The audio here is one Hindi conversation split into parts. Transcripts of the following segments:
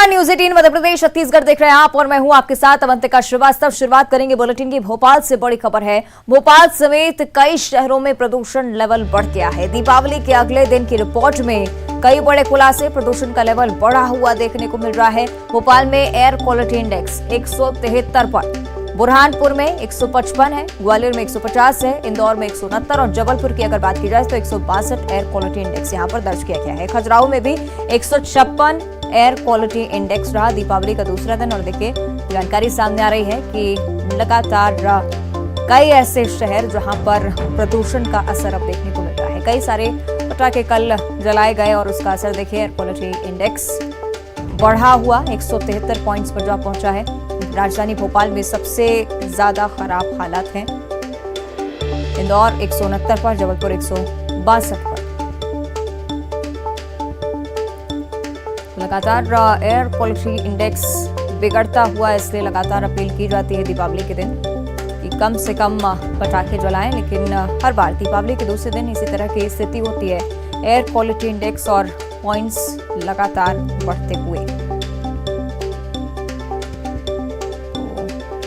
न्यूज 18 मध्य प्रदेश छत्तीसगढ़ देख रहे हैं आप और मैं हूं आपके साथ अवंतिका श्रीवास्तव। शुरुआत करेंगे बुलेटिन की भोपाल से। बड़ी खबर है, भोपाल समेत कई शहरों में प्रदूषण लेवल बढ़ गया है। दीपावली के अगले दिन की रिपोर्ट में कई बड़े खुलासे, प्रदूषण का लेवल बढ़ा हुआ देखने को मिल रहा है। भोपाल में एयर क्वालिटी इंडेक्स 173 पर, बुरहानपुर में 155 है, ग्वालियर में 150 है, इंदौर में 169 और जबलपुर की अगर बात की जाए तो 162 एयर क्वालिटी इंडेक्स यहां पर दर्ज किया गया है। खजुराहो में भी 156 एयर क्वालिटी इंडेक्स रहा दीपावली का दूसरा दिन। और देखिए जानकारी सामने आ रही है कि लगातार कई ऐसे शहर जहां पर प्रदूषण का असर अब देखने को मिल रहा है। कई सारे पटाखे कल जलाए गए और उसका असर देखिए, एयर क्वालिटी इंडेक्स बढ़ा हुआ 173 पॉइंट्स पर जा पहुंचा है। राजधानी भोपाल में सबसे ज्यादा खराब हालात हैं। इंदौर 169 पर, जबलपुर 162 पर। लगातार एयर क्वालिटी इंडेक्स बिगड़ता हुआ, इसलिए लगातार अपील की जाती है दीपावली के दिन कि कम से कम पटाखे जलाएं। लेकिन हर बार दीपावली के दूसरे दिन इसी तरह की स्थिति होती है, एयर क्वालिटी इंडेक्स और पॉइंट्स लगातार बढ़ते हुए।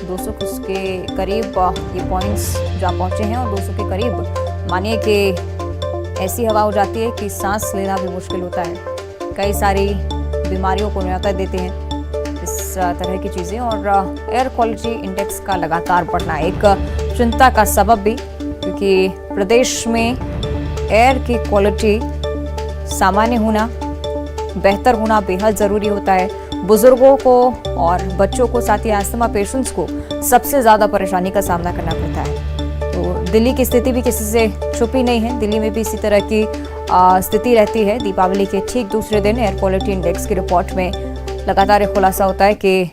200 के करीब ये पॉइंट्स जा पहुंचे हैं और 200 के करीब मानिए कि ऐसी हवा हो जाती है कि सांस लेना भी मुश्किल होता है। कई सारी बीमारियों को न्योता देते हैं इस तरह की चीजें। और एयर क्वालिटी इंडेक्स का लगातार बढ़ना एक चिंता का सबब भी, क्योंकि प्रदेश में एयर की क्वालिटी सामान्य होना, बेहतर होना बेहद जरूरी होता है। बुजुर्गों को और बच्चों को, साथ ही अस्थमा पेशेंट्स को सबसे ज्यादा परेशानी का सामना करना पड़ता है। तो दिल्ली की स्थिति भी किसी से छुपी नहीं है। दिल्ली में भी इसी तरह की स्थिति रहती है। दीपावली के ठीक दूसरे दिन एयर क्वालिटी इंडेक्स की रिपोर्ट में लगातार एक खुलासा होता है कि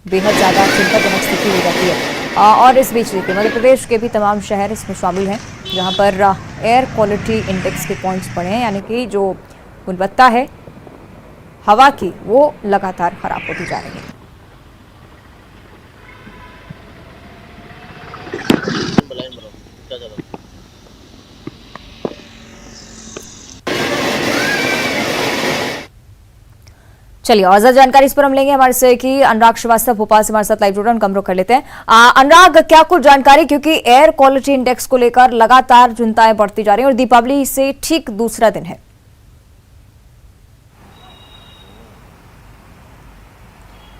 बेहद ज्यादा चिंताजनक स्थिति हो जाती है। और इस बीच देखिए मध्य प्रदेश के भी तमाम शहर इसमें शामिल हैं जहां पर एयर क्वालिटी इंडेक्स के पॉइंट्स बढ़े हैं, यानी कि जो गुणवत्ता है हवा की वो लगातार खराब होती जा रही है। चलिए और ज्यादा जानकारी इस पर हम लेंगे हमारे से कि अनुराग श्रीवास्तव भोपाल से हमारे साथ लाइव जुड़ रहे हैं, उनका हम रुख कर लेते हैं। अनुराग, क्या कुछ जानकारी, क्योंकि एयर क्वालिटी इंडेक्स को लेकर लगातार चिंताएं बढ़ती जा रही हैं और दीपावली से ठीक दूसरा दिन है।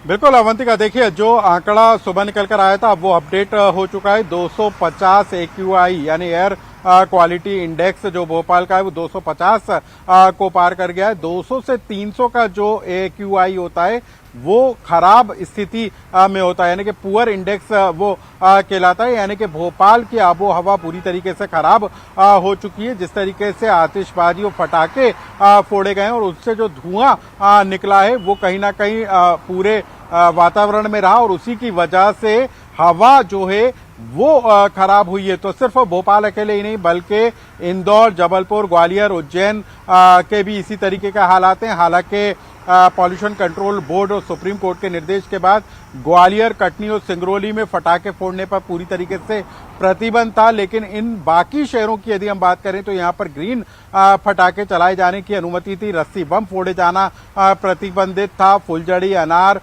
बिल्कुल अवंतिका, देखिए जो आंकड़ा सुबह निकल कर आया था अब वो अपडेट हो चुका है। 250 AQI यानी एयर क्वालिटी इंडेक्स जो भोपाल का है वो 250 को पार कर गया है। 200 से 300 का जो AQI होता है वो खराब स्थिति में होता है, यानी कि पुअर इंडेक्स वो कहलाता है। यानी कि भोपाल की आबो हवा पूरी तरीके से खराब हो चुकी है। जिस तरीके से आतिशबाजी और पटाखे फोड़े गए और उससे जो धुआं निकला है वो कहीं ना कहीं पूरे वातावरण में रहा और उसी की वजह से हवा जो है वो खराब हुई है। तो सिर्फ भोपाल अकेले ही नहीं बल्कि इंदौर, जबलपुर, ग्वालियर, उज्जैन के भी इसी तरीके का हालात हैं। हालांकि पॉल्यूशन कंट्रोल बोर्ड और सुप्रीम कोर्ट के निर्देश के बाद ग्वालियर, कटनी और सिंगरौली में पटाखे फोड़ने पर पूरी तरीके से प्रतिबंध था, लेकिन इन बाकी शहरों की यदि हम बात करें तो यहाँ पर ग्रीन पटाखे चलाए जाने की अनुमति थी। रस्सी बम फोड़े जाना प्रतिबंधित था। फुलझड़ी, अनार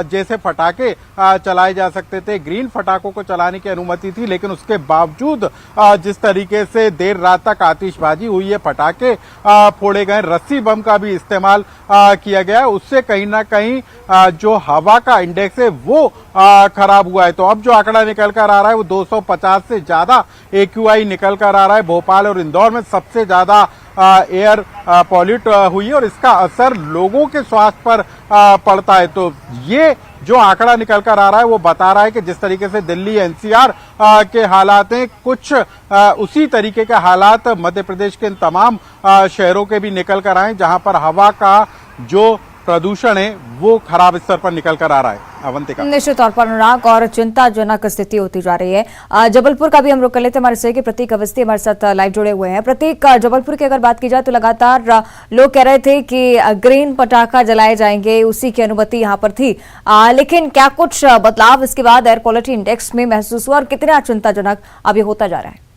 जैसे पटाखे चलाए जा सकते थे। ग्रीन पटाखों को चलाने की अनुमति थी, लेकिन उसके बावजूद जिस तरीके से देर रात तक आतिशबाजी हुई है, पटाखे फोड़े गए, रस्सी बम का भी इस्तेमाल किया गया है, उससे कहीं ना कहीं जो हवा का इंडेक्स है वो खराब हुआ है। तो अब जो आंकड़ा निकल कर आ रहा है वो 250 से ज्यादा AQI निकल कर आ रहा है। भोपाल और इंदौर में सबसे ज्यादा एयर पॉल्यूट हुई है और इसका असर लोगों के स्वास्थ्य पर पड़ता है। तो ये जो आंकड़ा निकल कर आ रहा है वो बता रहा है कि जिस तरीके से दिल्ली NCR के हालात हैं, कुछ उसी तरीके के हालात मध्य प्रदेश के इन तमाम शहरों के भी निकल कर आए, जहां पर हवा का जो प्रदूषण है वो खराब स्तर पर निकल कर आ रहा है। अवंतिका, निश्चित तौर पर अनुराग, और चिंताजनक स्थिति होती जा रही है। जबलपुर का भी हम रुख कर लेते हैं हमारे से कि प्रतीक अवस्थी हमारे साथ लाइव जुड़े हुए हैं। प्रतीक, जबलपुर की अगर बात की जाए तो लगातार लोग कह रहे थे कि ग्रीन पटाखा जलाए जाएंगे, उसी की अनुमति यहाँ पर थी, लेकिन क्या कुछ बदलाव इसके बाद एयर क्वालिटी इंडेक्स में महसूस हुआ और कितना चिंताजनक अब ये होता जा रहा है?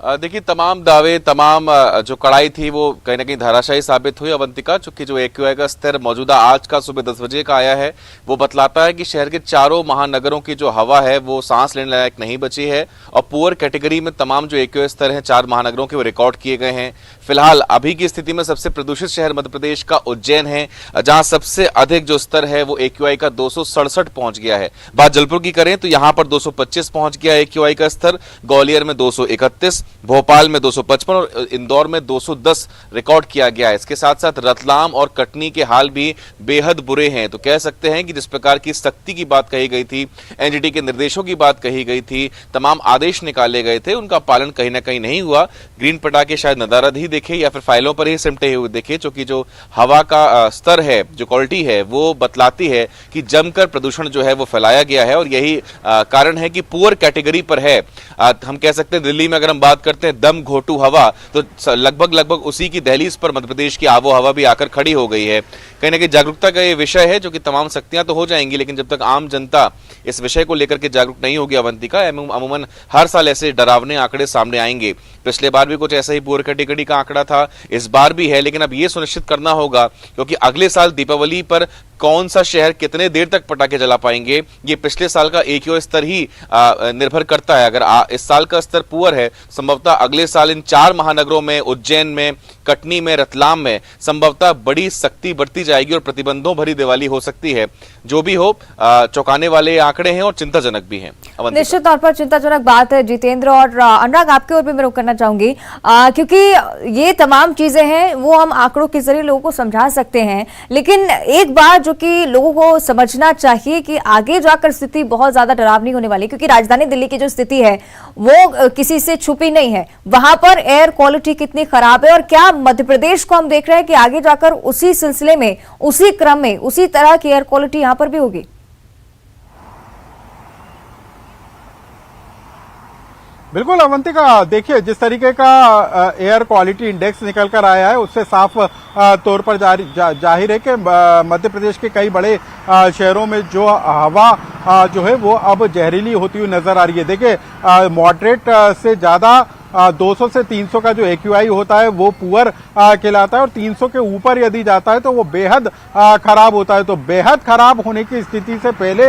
देखिए, तमाम दावे, तमाम जो कड़ाई थी वो कहीं ना कहीं धाराशाही साबित हुई अवंतिका। चूंकि जो AQI का स्तर मौजूदा आज का सुबह 10 बजे का आया है वो बतलाता है कि शहर के चारों महानगरों की जो हवा है वो सांस लेने लायक नहीं बची है और पुअर कैटेगरी में तमाम जो AQI स्तर हैं 4 महानगरों के वो रिकॉर्ड किए गए हैं। फिलहाल अभी की स्थिति में सबसे प्रदूषित शहर मध्य प्रदेश का उज्जैन है, जहां सबसे अधिक जो स्तर है वो AQI का 267 पहुंच गया है। बात जलपुर की करें तो यहां पर 225 पहुंच गया AQI का स्तर, ग्वालियर में 231, भोपाल में 255 और इंदौर में 210 रिकॉर्ड किया गया है। इसके साथ साथ रतलाम और कटनी के हाल भी बेहद बुरे हैं। तो कह सकते हैं कि जिस प्रकार की सख्ती की बात कही गई थी, NGT के निर्देशों की बात कही गई थी, तमाम आदेश निकाले गए थे, उनका पालन कहीं ना कहीं नहीं हुआ। ग्रीन पटाखे शायद नदारद ही देखे या फिर फाइलों पर ही सिमटे हुए देखे, क्योंकि जो हवा का स्तर है, जो क्वालिटी है वो बतलाती है कि जमकर प्रदूषण जो है वो फैलाया गया है और यही कारण है कि पुअर कैटेगरी पर है। हम कह सकते हैं दिल्ली में अगर हम बात करते हैं दम घोटू हवा, तो लगभग उसी की दहलीज पर मध्य प्रदेश की आबो हवा भी आकर खड़ी हो गई है। कहीं ना कहीं जागरूकता का ये विषय है, जो कि तमाम सख्तियां तो हो जाएंगी, लेकिन जब तक आम जनता इस विषय को लेकर के जागरूक नहीं होगी अवंतिका, अमूमन हर साल ऐसे डरावने आंकड़े सामने आएंगे। पिछले बार भी कुछ ऐसा ही पुअर कैटेगरी का आंकड़ा था, इस बार भी है, लेकिन अब ये सुनिश्चित करना होगा क्योंकि अगले साल दीपावली पर कौन सा शहर कितने देर तक पटाखे जला पाएंगे ये पिछले साल का AQI स्तर ही निर्भर करता है। अगर इस साल का स्तर पुअर है, संभवतः अगले साल इन 4 महानगरों में, उज्जैन में, कटनी में, रतलाम में संभवतः बड़ी सख्ती बरती जाएगी और प्रतिबंधों भरी दिवाली हो सकती है। जो भी हो, चौंकाने वाले आंकड़े हैं और चिंताजनक भी हैं। निश्चित तौर पर चिंताजनक बात है। जितेंद्र और अनुराग, आपके ओर भी मैं रुख करना चाहूंगी, क्योंकि ये तमाम चीजें हैं वो हम आंकड़ों के जरिए लोगों को समझा सकते हैं, लेकिन एक बात जो कि लोगों को समझना चाहिए कि आगे जाकर स्थिति बहुत ज्यादा डरावनी होने वाली है, क्योंकि राजधानी दिल्ली की जो स्थिति है वो किसी से छुपी नहीं है। वहां पर एयर क्वालिटी कितनी खराब है और क्या मध्य प्रदेश को हम देख रहे हैं कि आगे जाकर उसी सिलसिले में, उसी क्रम में, उसी तरह की एयर क्वालिटी यहां पर भी होगी। बिल्कुल अवंतिका, देखिए जिस तरीके का एयर क्वालिटी इंडेक्स निकल कर आया है उससे साफ तौर पर जाहिर है कि मध्य प्रदेश के कई बड़े शहरों में जो हवा जो है वो अब जहरीली होती हुई नजर आ रही है। देखिए मॉडरेट से ज्यादा 200 से 300 का जो AQI होता है वो पुअर कहलाता है और 300 के ऊपर यदि जाता है तो वो बेहद खराब होता है। तो बेहद खराब होने की स्थिति से पहले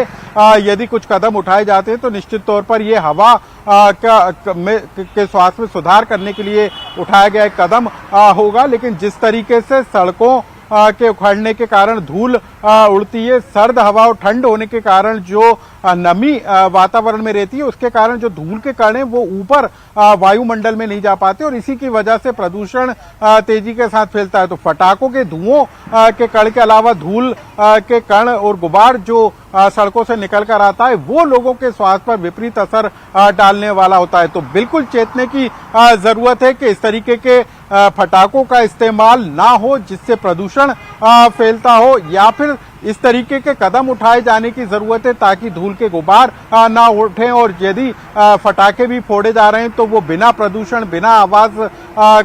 यदि कुछ कदम उठाए जाते हैं तो निश्चित तौर पर ये हवा के स्वास्थ्य में सुधार करने के लिए उठाया गया एक कदम होगा। लेकिन जिस तरीके से सड़कों के उखड़ने के कारण धूल उड़ती है, सर्द हवा और ठंड होने के कारण जो नमी वातावरण में रहती है उसके कारण जो धूल के कण हैं वो ऊपर वायुमंडल में नहीं जा पाते और इसी की वजह से प्रदूषण तेजी के साथ फैलता है। तो पटाखों के धुओं के कण के अलावा धूल के कण और गुबार जो सड़कों से निकल कर आता है वो लोगों के स्वास्थ्य पर विपरीत असर डालने वाला होता है। तो बिल्कुल चेतने की जरूरत है कि इस तरीके के पटाखों का इस्तेमाल ना हो जिससे प्रदूषण फैलता हो, या फिर इस तरीके के कदम उठाए जाने की जरूरत है ताकि धूल के गुबार ना उठें और यदि फटाके भी फोड़े जा रहे हैं तो वो बिना प्रदूषण, बिना आवाज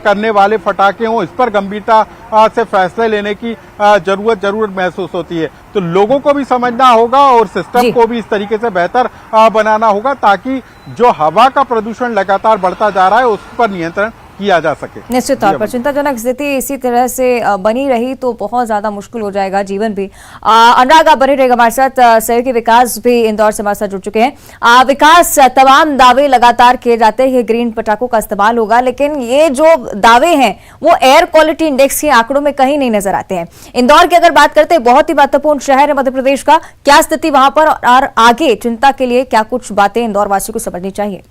करने वाले फटाके हों। इस पर गंभीरता से फैसले लेने की जरूरत महसूस होती है। तो लोगों को भी समझना होगा और सिस्टम को भी इस तरीके से बेहतर बनाना होगा ताकि जो हवा का प्रदूषण लगातार बढ़ता जा रहा है उस पर नियंत्रण किया जा सके। निश्चित तौर पर चिंताजनक स्थिति इसी तरह से बनी रही तो बहुत ज्यादा मुश्किल हो जाएगा जीवन भी। अनुराग, आप बने रहेगा हमारे साथ। शहर के विकास भी इंदौर से हमारे साथ जुड़ चुके हैं। विकास, तमाम दावे लगातार किए जाते हैं ग्रीन पटाखों का इस्तेमाल होगा, लेकिन ये जो दावे हैं वो एयर क्वालिटी इंडेक्स के आंकड़ों में कहीं नहीं नजर आते हैं। इंदौर की अगर बात करते हैं, बहुत ही महत्वपूर्ण शहर है मध्य प्रदेश का, क्या स्थिति वहां पर और आगे चिंता के लिए क्या कुछ बातें इंदौर वासियों को समझनी चाहिए?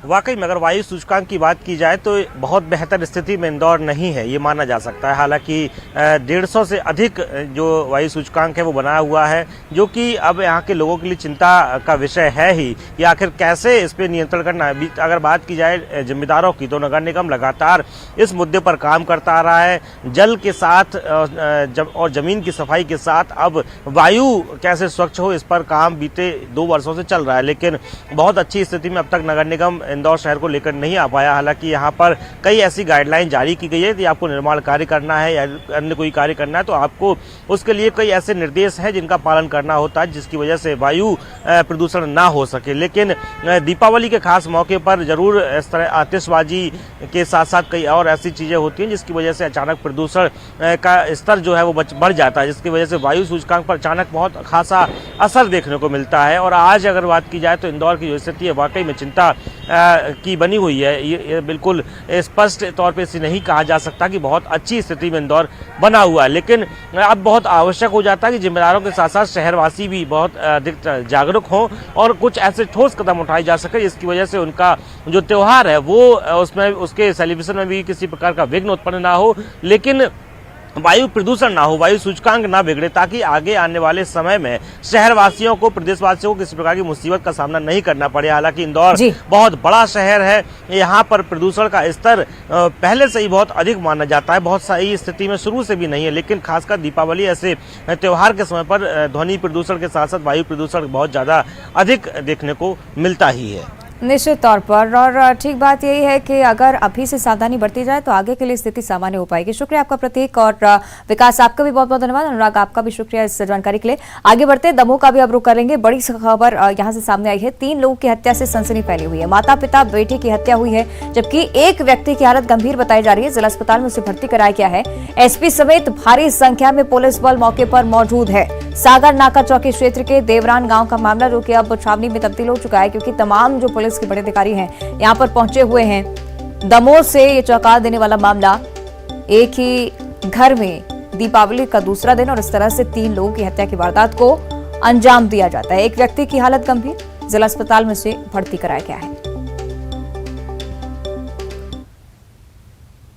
वाकई में अगर वायु सूचकांक की बात की जाए तो बहुत बेहतर स्थिति में इंदौर नहीं है, ये माना जा सकता है। हालांकि 150 से अधिक जो वायु सूचकांक है वो बनाया हुआ है, जो कि अब यहाँ के लोगों के लिए चिंता का विषय है ही कि आखिर कैसे इस पर नियंत्रण करना है। अगर बात की जाए जिम्मेदारों की तो नगर निगम लगातार इस मुद्दे पर काम करता आ रहा है। जल के साथ और जमीन की सफाई के साथ अब वायु कैसे स्वच्छ हो इस पर काम बीते 2 वर्षों से चल रहा है, लेकिन बहुत अच्छी स्थिति में अब तक नगर निगम इंदौर शहर को लेकर नहीं आ पाया। हालांकि यहाँ पर कई ऐसी गाइडलाइन जारी की गई है कि आपको निर्माण कार्य करना है या अन्य कोई कार्य करना है तो आपको उसके लिए कई ऐसे निर्देश हैं जिनका पालन करना होता है, जिसकी वजह से वायु प्रदूषण ना हो सके। लेकिन दीपावली के खास मौके पर जरूर इस तरह आतिशबाजी के साथ साथ कई और ऐसी चीज़ें होती हैं जिसकी वजह से अचानक प्रदूषण का स्तर जो है वो बढ़ जाता है, जिसकी वजह से वायु सूचकांक पर अचानक बहुत खासा असर देखने को मिलता है। और आज अगर बात की जाए तो इंदौर की जो स्थिति है वाकई में चिंता की बनी हुई है। ये बिल्कुल स्पष्ट तौर पे इसे नहीं कहा जा सकता कि बहुत अच्छी स्थिति में इंदौर बना हुआ है, लेकिन अब बहुत आवश्यक हो जाता है कि जिम्मेदारों के साथ साथ शहरवासी भी बहुत अधिक जागरूक हों और कुछ ऐसे ठोस कदम उठाए जा सके जिसकी वजह से उनका जो त्यौहार है वो उसमें उसके सेलिब्रेशन में भी किसी प्रकार का विघ्न उत्पन्न ना हो, लेकिन वायु प्रदूषण ना हो, वायु सूचकांक ना बिगड़े, ताकि आगे आने वाले समय में शहरवासियों को, प्रदेशवासियों को किसी प्रकार की मुसीबत का सामना नहीं करना पड़े। हालांकि इंदौर बहुत बड़ा शहर है, यहाँ पर प्रदूषण का स्तर पहले से ही बहुत अधिक माना जाता है, बहुत सही स्थिति में शुरू से भी नहीं है, लेकिन खासकर दीपावली ऐसे त्योहार के समय पर ध्वनि प्रदूषण के साथ साथ वायु प्रदूषण बहुत ज़्यादा अधिक देखने को मिलता ही है। निश्चित तौर पर, और ठीक बात यही है कि अगर अभी से सावधानी बरती जाए तो आगे के लिए स्थिति सामान्य हो पाएगी। शुक्रिया आपका प्रतीक, और विकास आपका भी बहुत बहुत धन्यवाद। अनुराग आपका भी शुक्रिया इस जानकारी के लिए। आगे बढ़ते दमोह का भी अब रुख करेंगे। बड़ी खबर यहां से सामने आई है। 3 लोगों की हत्या से सनसनी फैली हुई है। माता पिता बेटे की हत्या हुई है, जबकि एक व्यक्ति की हालत गंभीर बताई जा रही है। जिला अस्पताल में उसे भर्ती कराया गया है। एसपी समेत भारी संख्या में पुलिस बल मौके पर मौजूद है। सागर नाका चौकी क्षेत्र के देवरान गांव का मामला, जो कि अब छावनी में तब्दील हो चुका है, क्योंकि तमाम जो पुलिस के बड़े अधिकारी हैं यहां पर पहुंचे हुए हैं। दमोह से ये चौंका देने वाला मामला, एक ही घर में दीपावली का दूसरा दिन और इस तरह से 3 लोगों की हत्या की वारदात को अंजाम दिया जाता है। एक व्यक्ति की हालत गंभीर, जिला अस्पताल में से भर्ती कराया गया है।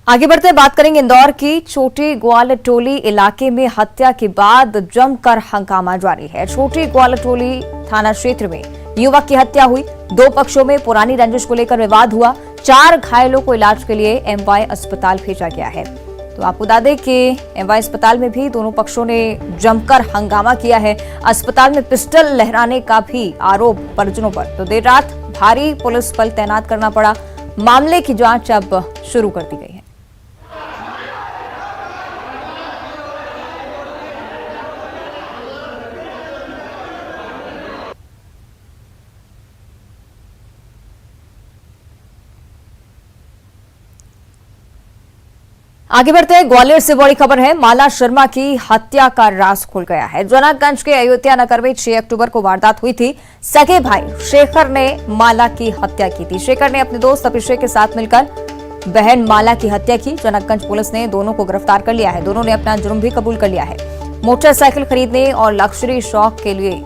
आगे बढ़ते बात करेंगे इंदौर की। छोटी ग्वालटोली इलाके में हत्या के बाद जमकर हंगामा जारी है। छोटी ग्वालटोली थाना क्षेत्र में युवक की हत्या हुई। 2 पक्षों में पुरानी रंजिश को लेकर विवाद हुआ। 4 घायलों को इलाज के लिए एमवाई अस्पताल भेजा गया है। तो आपको बता दें कि एमवाई अस्पताल में भी दोनों पक्षों ने जमकर हंगामा किया है। अस्पताल में पिस्टल लहराने का भी आरोप परिजनों पर। तो देर रात भारी पुलिस बल तैनात करना पड़ा। मामले की जांच अब शुरू कर दी गई है। आगे बढ़ते हैं, ग्वालियर से बड़ी खबर है। माला शर्मा की हत्या का राज खुल गया है। जनकगंज के अयोध्या नगर में 6 अक्टूबर को वारदात हुई थी। सगे भाई शेखर ने माला की हत्या की थी। शेखर ने अपने दोस्त अभिषेक के साथ मिलकर बहन माला की हत्या की। जनकगंज पुलिस ने दोनों को गिरफ्तार कर लिया है। दोनों ने अपना जुर्म भी कबूल कर लिया है। मोटरसाइकिल खरीदने और लग्जरी शौक के लिए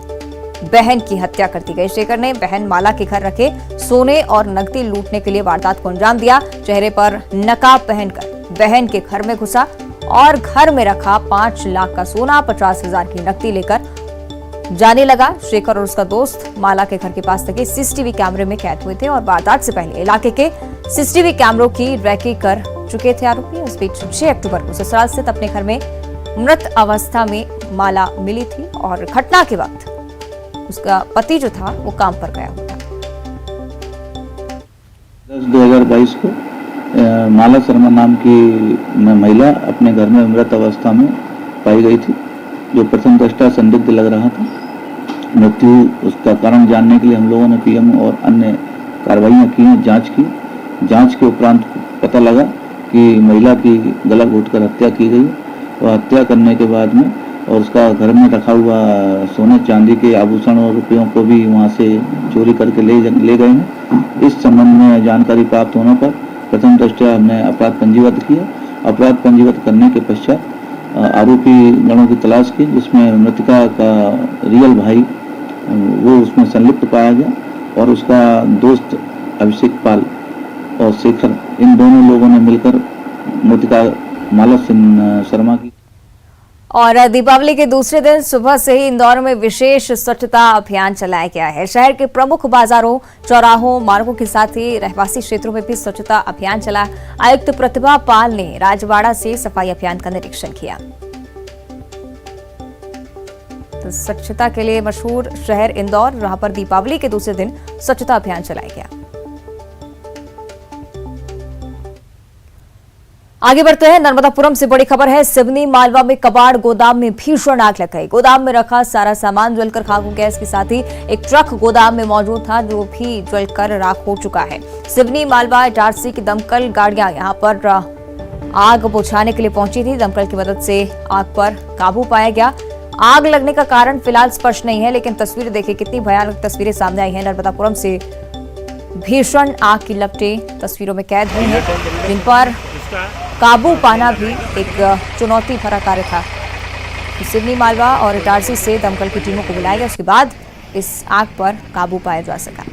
बहन की हत्या कर दी गई। शेखर ने बहन माला के घर रखे सोने और नकदी लूटने के लिए वारदात को अंजाम दिया। चेहरे पर नकाब पहनकर बहन के घर में घुसा और घर में रखा 5 लाख का सोना, 50,000 की नकदी लेकर जाने लगा। शेखर और उसका दोस्त माला के घर के पास लगे सीसीटीवी कैमरे में कैद हुए थे और वारदात से पहले इलाके के सीसीटीवी कैमरों की रैकी कर चुके थे आरोपी। इस बीच 6 अक्टूबर को ससुराल स्थित अपने घर में मृत अवस्था में माला मिली थी और घटना के वक्त उसका पति जो था वो काम पर गया हुआ था। 2022 को माला शर्मा नाम की महिला अपने घर में मृत अवस्था में पाई गई थी, जो प्रथम दृष्टया संदिग्ध लग रहा था। मृत्यु उसका कारण जानने के लिए हम लोगों ने पीएम और अन्य कार्रवाइयाँ की हैं, जांच की। जांच के उपरांत पता लगा कि महिला की गला घोंटकर हत्या की गई और हत्या करने के बाद में और उसका घर में रखा हुआ सोने चांदी के आभूषण और रुपयों को भी वहाँ से चोरी करके ले गए हैं। इस संबंध में जानकारी प्राप्त होने पर प्रथम दृष्टया हमने अपराध पंजीबद्ध किया। अपराध पंजीबद्ध करने के पश्चात आरोपी गणों की तलाश की, जिसमें मृतका का रियल भाई वो उसमें संलिप्त पाया गया और उसका दोस्त अभिषेक पाल और शेखर, इन दोनों लोगों ने मिलकर मृतका माला शर्मा की। और दीपावली के दूसरे दिन सुबह से ही इंदौर में विशेष स्वच्छता अभियान चलाया गया है। शहर के प्रमुख बाजारों, चौराहों, मार्गों के साथ ही रहवासी क्षेत्रों में भी स्वच्छता अभियान चला। आयुक्त प्रतिभा पाल ने राजवाड़ा से सफाई अभियान का निरीक्षण किया। तो स्वच्छता के लिए मशहूर शहर इंदौर, जहां पर दीपावली के दूसरे दिन स्वच्छता अभियान चलाया गया। आगे बढ़ते हैं। नर्मदापुरम से बड़ी खबर है। सिवनी मालवा में कबाड़ गोदाम में भीषण आग लग गई। गोदाम में रखा सारा सामान जलकर खाक हो गया। इसके साथ ही एक ट्रक गोदाम में मौजूद था जो भी जलकर राख हो चुका है। सिवनी मालवा इटारसी की दमकल गाड़ियां यहां पर आग बुझाने के लिए पहुंची थी। दमकल की मदद से आग पर काबू पाया गया। आग लगने का कारण फिलहाल स्पष्ट नहीं है, लेकिन तस्वीरें देखिए, कितनी भयानक तस्वीरें सामने आई हैं। नर्मदापुरम से भीषण आग की लपटें तस्वीरों में कैद हुई हैं, जिन पर काबू पाना भी एक चुनौती भरा कार्य था। सिवनी मालवा और इटारसी से दमकल की टीमों को बुलाया गया, उसके बाद इस आग पर काबू पाया जा सका।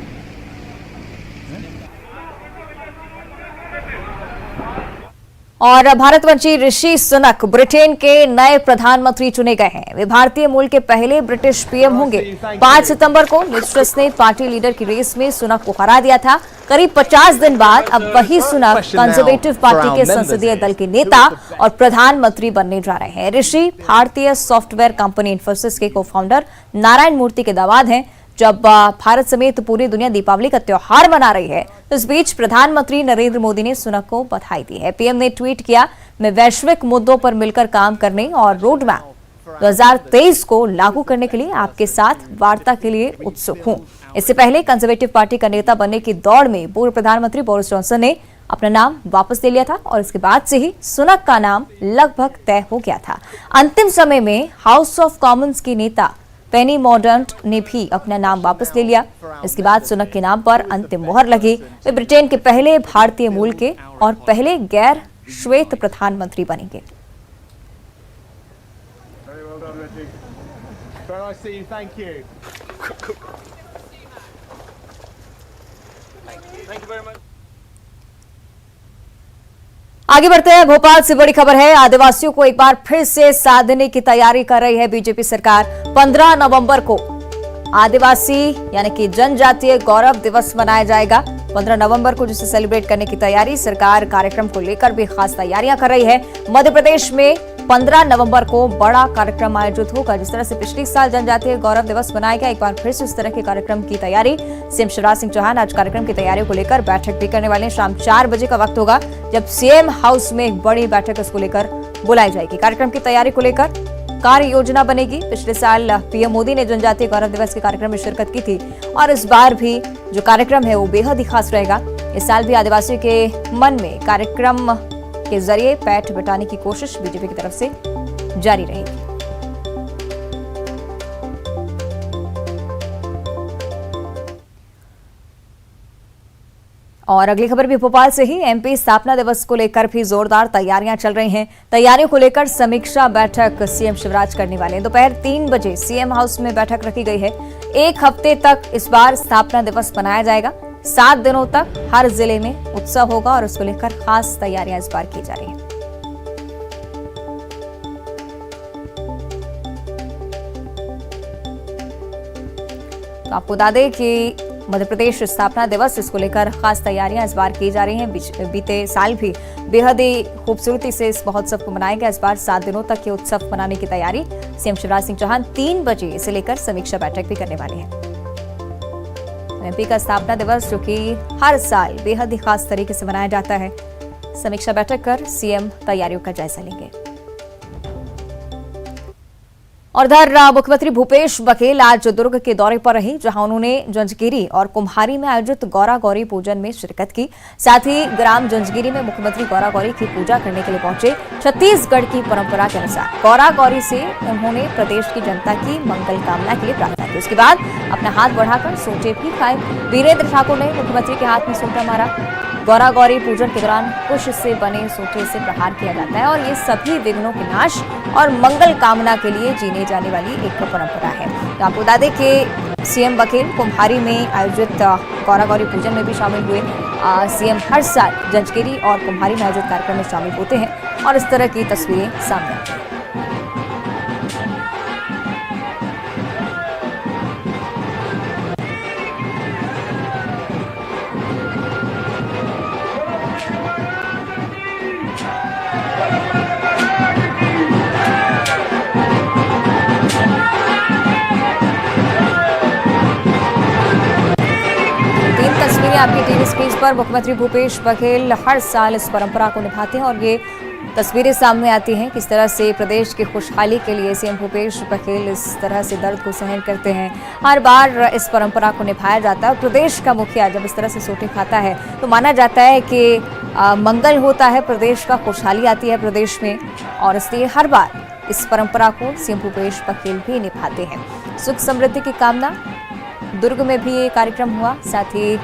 और भारतवंशी ऋषि सुनक ब्रिटेन के नए प्रधानमंत्री चुने गए हैं। वे भारतीय मूल के पहले ब्रिटिश पीएम होंगे। 5 सितंबर को लिज ट्रस ने पार्टी लीडर की रेस में सुनक को हरा दिया था। करीब 50 दिन बाद अब वही सुनक कंजर्वेटिव पार्टी के संसदीय दल के नेता और प्रधानमंत्री बनने जा रहे हैं। ऋषि भारतीय सॉफ्टवेयर कंपनी इन्फोसिस के को फाउंडर नारायण मूर्ति के दामाद हैं। जब भारत समेत पूरी दुनिया दीपावली का त्योहार मना रही है, तो इस बीच प्रधानमंत्री नरेंद्र मोदी ने सुनक को बधाई दी है। पीएम ने ट्वीट किया, मैं वैश्विक मुद्दों पर मिलकर काम करने और रोड मैप 2023 को लागू करने के लिए आपके साथ वार्ता के लिए उत्सुक हूं। इससे पहले कंजर्वेटिव पार्टी का नेता बनने की दौड़ में पूर्व प्रधानमंत्री बोरिस जॉनसन ने अपना नाम वापस ले लिया था और इसके बाद से ही सुनक का नाम लगभग तय हो गया था। अंतिम समय में हाउस ऑफ कॉमन्स की नेता पेनी मॉर्डंट ने भी अपना नाम वापस ले लिया। इसके बाद सुनक के नाम पर अंतिम मोहर लगी। वे ब्रिटेन के पहले भारतीय मूल के और पहले गैर श्वेत प्रधानमंत्री बनेंगे। आगे बढ़ते हैं। भोपाल से बड़ी खबर है। आदिवासियों को एक बार फिर से साथ देने की तैयारी कर रही है बीजेपी सरकार। 15 नवंबर को आदिवासी यानी कि जनजातीय गौरव दिवस मनाया जाएगा। 15 नवंबर को जिसे सेलिब्रेट करने की तैयारी सरकार कार्यक्रम को लेकर भी खास तैयारियां कर रही है। मध्य प्रदेश में 15 नवंबर को बड़ा कार्यक्रम आयोजित होगा। जिस तरह से पिछले साल जनजातीय गौरव दिवस मनाया गया, एक बार फिर से इस तरह के कार्यक्रम की तैयारी। सीएम शिवराज सिंह चौहान आज कार्यक्रम की तैयारियों को लेकर बैठक भी करने वाले हैं। शाम 4 बजे का वक्त होगा जब सीएम हाउस में एक बड़ी बैठक इसको लेकर बुलाई जाएगी। कार्यक्रम की तैयारी को लेकर कार्य योजना बनेगी। पिछले साल पीएम मोदी ने जनजातीय गौरव दिवस के कार्यक्रम में शिरकत की थी और इस बार भी जो कार्यक्रम है वो बेहद ही खास रहेगा। इस साल भी आदिवासियों के मन में कार्यक्रम के जरिए पैठ बटाने की कोशिश बीजेपी की तरफ से जारी रहेगी। और अगली खबर भी भोपाल से ही। एमपी स्थापना दिवस को लेकर भी जोरदार तैयारियां चल रही हैं। तैयारियों को लेकर समीक्षा बैठक सीएम शिवराज करने वाले हैं। दोपहर 3 बजे सीएम हाउस में बैठक रखी गई है। 1 हफ्ते तक इस बार स्थापना दिवस मनाया जाएगा। 7 दिनों तक हर जिले में उत्सव होगा और उसको लेकर खास तैयारियां इस बार की जा रही हैं। तो आपको बता दें कि मध्य प्रदेश स्थापना दिवस, इसको लेकर खास तैयारियां इस बार की जा रही हैं। बीते साल भी बेहद ही खूबसूरती से इस महोत्सव को मनाया गया। इस बार 7 दिनों तक ये उत्सव मनाने की तैयारी। सीएम शिवराज सिंह चौहान 3 बजे इसे लेकर समीक्षा बैठक भी करने वाले हैं। एमपी का स्थापना दिवस जो कि हर साल बेहद ही खास तरीके से मनाया जाता है। समीक्षा बैठक कर सीएम तैयारियों का जायजा लेंगे। और इधर मुख्यमंत्री भूपेश बघेल आज दुर्ग के दौरे पर रहे, जहां उन्होंने जंजगिरी और कुम्हारी में आयोजित गौरा गौरी पूजन में शिरकत की। साथ ही ग्राम जंजगिरी में मुख्यमंत्री गौरा गौरी की पूजा करने के लिए पहुंचे। छत्तीसगढ़ की परंपरा के अनुसार गौरा गौरी से उन्होंने प्रदेश की जनता की मंगल कामना के लिए प्रार्थना की। उसके बाद अपना हाथ बढ़ाकर सोटे भी खाए। वीरेंद्र ठाकुर ने मुख्यमंत्री के हाथ में सोटा मारा। गौरा गौरी पूजन के दौरान कुश से बने सोटे से प्रहार किया जाता है और ये सभी विघ्नों के नाश और मंगल कामना के लिए जीने जाने वाली एक परंपरा है। तो आपको बता दें कि सीएम बघेल कुम्हारी में आयोजित गौरा गौरी पूजन में भी शामिल हुए। सीएम हर साल जंजगिरी और कुम्हारी में आयोजित कार्यक्रम में शामिल होते हैं और इस तरह की तस्वीरें सामने आती हैं। आपकी टीवी इस पेज पर मुख्यमंत्री भूपेश बघेल हर साल इस परंपरा को निभाते हैं और ये तस्वीरें सामने आती हैं किस तरह से प्रदेश की खुशहाली के लिए सीएम भूपेश बघेल इस तरह से दर्द को सहन करते हैं। हर बार इस परंपरा को निभाया जाता है और प्रदेश का मुखिया जब इस तरह से सोटे खाता है तो माना जाता है कि मंगल होता है, प्रदेश का खुशहाली आती है प्रदेश में, और इसलिए हर बार इस परंपरा को सीएम भूपेश बघेल भी निभाते हैं। सुख समृद्धि की कामना दुर्ग में भी ये कार्यक्रम हुआ। साथ ही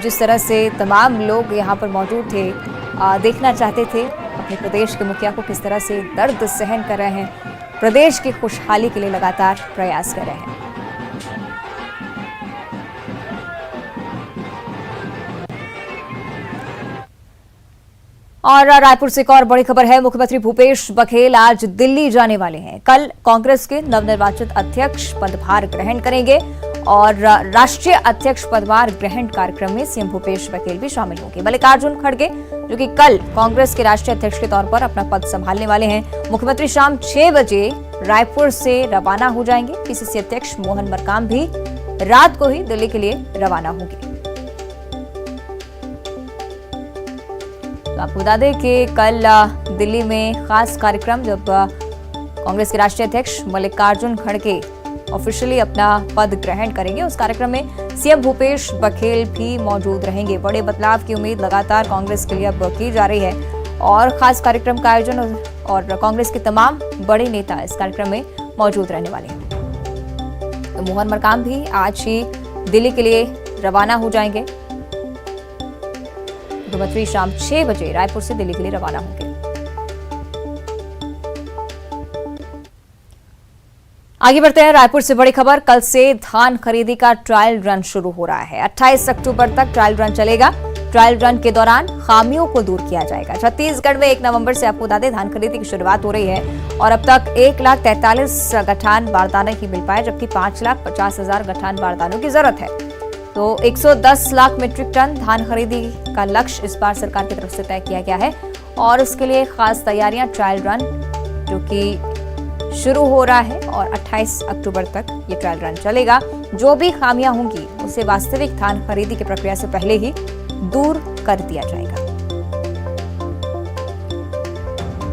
जिस तरह से तमाम लोग यहाँ पर मौजूद थे, देखना चाहते थे अपने प्रदेश के मुखिया को किस तरह से दर्द सहन कर रहे हैं, प्रदेश की खुशहाली के लिए लगातार प्रयास कर रहे हैं। और रायपुर से एक और बड़ी खबर है। मुख्यमंत्री भूपेश बघेल आज दिल्ली जाने वाले हैं। कल कांग्रेस के नवनिर्वाचित अध्यक्ष पदभार ग्रहण करेंगे और राष्ट्रीय अध्यक्ष पदभार ग्रहण कार्यक्रम में सीएम भूपेश बघेल भी शामिल होंगे। मल्लिकार्जुन खड़गे जो कि कल कांग्रेस के राष्ट्रीय अध्यक्ष के तौर पर अपना पद संभालने वाले हैं, मुख्यमंत्री शाम 6 बजे रायपुर से रवाना हो जाएंगे। पीसीसी अध्यक्ष मोहन मरकाम भी रात को ही दिल्ली के लिए रवाना होंगे। तो आपको बता दें कि कल दिल्ली में खास कार्यक्रम, जब कांग्रेस के राष्ट्रीय अध्यक्ष मल्लिकार्जुन खड़गे ऑफिशियली अपना पद ग्रहण करेंगे, उस कार्यक्रम में सीएम भूपेश बघेल भी मौजूद रहेंगे। बड़े बदलाव की उम्मीद लगातार कांग्रेस के लिए अब की जा रही है और खास कार्यक्रम का आयोजन और कांग्रेस के तमाम बड़े नेता इस कार्यक्रम में मौजूद रहने वाले हैं। तो मोहन मरकाम भी आज ही दिल्ली के लिए रवाना हो जाएंगे। मुख्यमंत्री शाम 6 बजे रायपुर से दिल्ली के लिए रवाना होंगे। आगे बढ़ते हैं। रायपुर से बड़ी खबर, कल से धान खरीदी का ट्रायल रन शुरू हो रहा है। 28 अक्टूबर तक ट्रायल रन चलेगा। ट्रायल रन के दौरान खामियों को दूर किया जाएगा। छत्तीसगढ़ में 1 नवंबर से आपको बता दें धान खरीदी की शुरुआत हो रही है और अब तक 1,43,000 गठान बारदाने ही मिल पाए, जबकि 5,50,000 गठान बारदानों की जरूरत है। तो 110 लाख मीट्रिक टन धान खरीदी का लक्ष्य इस बार सरकार की तरफ से तय किया गया है और उसके लिए खास तैयारियां, ट्रायल रन जो कि शुरू हो रहा है और 28 अक्टूबर तक ये ट्रायल रन चलेगा। जो भी खामियां होंगी उसे वास्तविक धान खरीदी की प्रक्रिया से पहले ही दूर कर दिया जाएगा।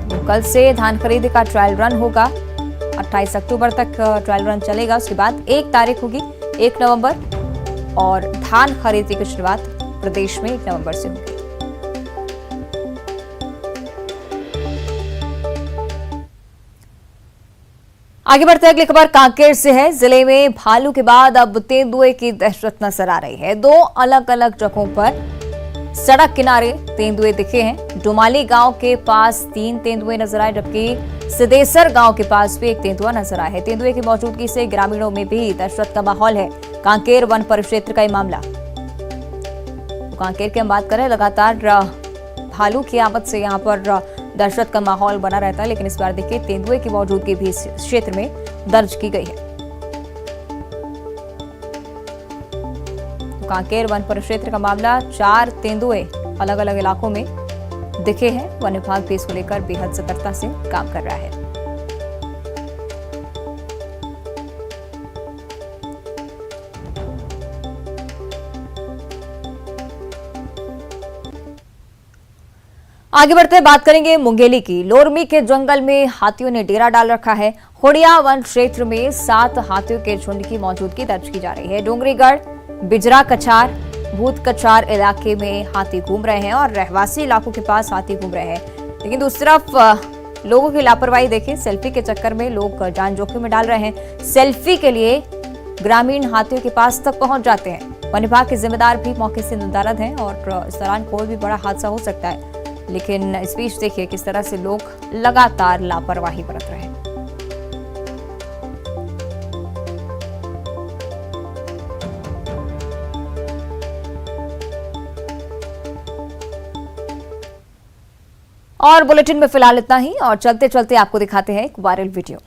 तो कल से धान खरीदी का ट्रायल रन होगा, 28 अक्टूबर तक ट्रायल रन चलेगा। उसके बाद 1 तारीख होगी 1 नवंबर और धान खरीदी की शुरुआत प्रदेश में 1 नवंबर से होगी। आगे बढ़ते अगली खबर कांकेर से है। जिले में भालू के बाद अब तेंदुए की दहशत नजर आ रही है। 2 अलग अलग जगहों पर सड़क किनारे तेंदुए दिखे हैं। डुमाली गांव के पास 3 तेंदुए नजर आए, जबकि सिदेसर गांव के पास भी 1 तेंदुआ नजर आया है। तेंदुए की मौजूदगी से ग्रामीणों में भी दहशत का माहौल है। कांकेर वन परिक्षेत्र का ये मामला। तो कांकेर की हम बात करें, लगातार भालू की आमद से यहाँ पर दहशत का माहौल बना रहता है, लेकिन इस बार देखिए तेंदुए की मौजूदगी भी इस क्षेत्र में दर्ज की गई है। तो कांकेर वन परिक्षेत्र का मामला, 4 तेंदुए अलग अलग इलाकों में दिखे हैं। वन विभाग भी इसको लेकर बेहद सतर्कता से काम कर रहा है। आगे बढ़ते बात करेंगे मुंगेली की। लोरमी के जंगल में हाथियों ने डेरा डाल रखा है। खोड़िया वन क्षेत्र में 7 हाथियों के झुंड की मौजूदगी दर्ज की जा रही है। डोंगरीगढ़, बिजरा कछार, भूत कछार इलाके में हाथी घूम रहे हैं और रहवासी इलाकों के पास हाथी घूम रहे हैं। लेकिन दूसरी तरफ लोगों की लापरवाही देखिए, सेल्फी के चक्कर में लोग जान जोखिम में डाल रहे हैं। सेल्फी के लिए ग्रामीण हाथियों के पास तक पहुंच जाते हैं। वन विभाग के जिम्मेदार भी मौके से नदारद हैं और इस दौरान कोई भी बड़ा हादसा हो सकता है, लेकिन इस बीच देखिए किस तरह से लोग लगातार लापरवाही बरत रहे हैं। और बुलेटिन में फिलहाल इतना ही और चलते चलते आपको दिखाते हैं एक viral video.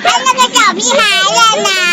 anh là cái chó bị hại lên nè.